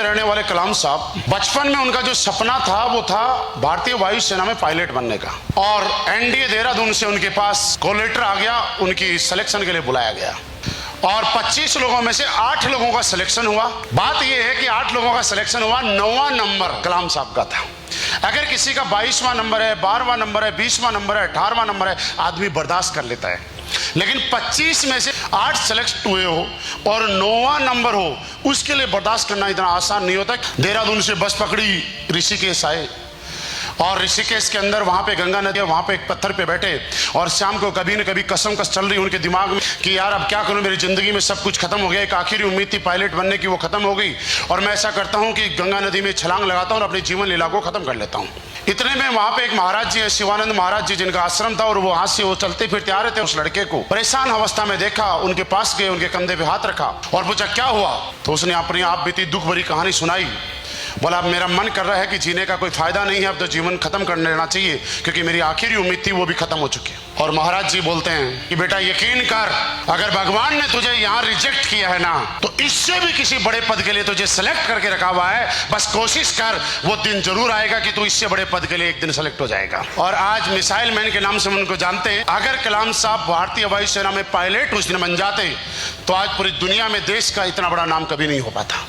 रहने वाले कलाम साहब, बचपन में उनका जो सपना था वो था भारतीय वायुसेना में पायलट बनने का। और एनडीए देहरादून से उनके पास कॉल लेटर आ गया, उनकी सिलेक्शन के लिए बुलाया गया और 25 लोगों में से 8 लोगों का सिलेक्शन हुआ। बात यह है कि 8 लोगों का सिलेक्शन हुआ, 9वां नंबर कलाम साहब का था। अगर किसी का 22वां नंबर है, 12वां नंबर है, 20वां नंबर है, 18वां नंबर है, आदमी बर्दाश्त कर लेता है। लेकिन 25 में से 8 सेलेक्ट हुए हो और 9वां नंबर हो, उसके लिए बर्दाश्त करना इतना आसान नहीं होता। देहरादून से बस पकड़ी, ऋषिकेश आए और ऋषिकेश के अंदर वहां पे गंगा नदी है, वहां पे एक पत्थर पे बैठे और शाम को कभी न कभी कसम चल रही उनके दिमाग में कि यार अब क्या करूं, मेरी जिंदगी में सब कुछ खत्म हो गया। एक आखिरी उम्मीद थी पायलट बनने की, वो खत्म हो गई और मैं ऐसा करता हूं कि गंगा नदी में छलांग लगाता हूं और अपनी जीवन लीला को खत्म कर लेता हूं। इतने में वहां पे एक महाराज जी है, शिवानंद महाराज जी, जिनका आश्रम था और वो हाथ से वो चलते फिरते आ रहे थे। उस लड़के को परेशान अवस्था में देखा, उनके पास गए, उनके कंधे पे हाथ रखा और पूछा क्या हुआ। तो उसने अपनी आप बीती दुख भरी कहानी सुनाई। बोला मेरा मन कर रहा है कि जीने का कोई फायदा नहीं है, अब तो जीवन खत्म कर लेना चाहिए क्योंकि मेरी आखिरी उम्मीद थी वो भी खत्म हो चुकी है। और महाराज जी बोलते हैं कि बेटा यकीन कर, अगर भगवान ने तुझे यहाँ रिजेक्ट किया है ना, तो इससे भी किसी बड़े पद के लिए तुझे सेलेक्ट करके रखा हुआ है। बस कोशिश कर, वो दिन जरूर आएगा कि तू इससे बड़े पद के लिए एक दिन सेलेक्ट हो जाएगा। और आज मिसाइल मैन के नाम से उनको जानते हैं। अगर कलाम साहब भारतीय वायुसेना में पायलट उस दिन बन जाते तो आज पूरी दुनिया में देश का इतना बड़ा नाम कभी नहीं हो पाता।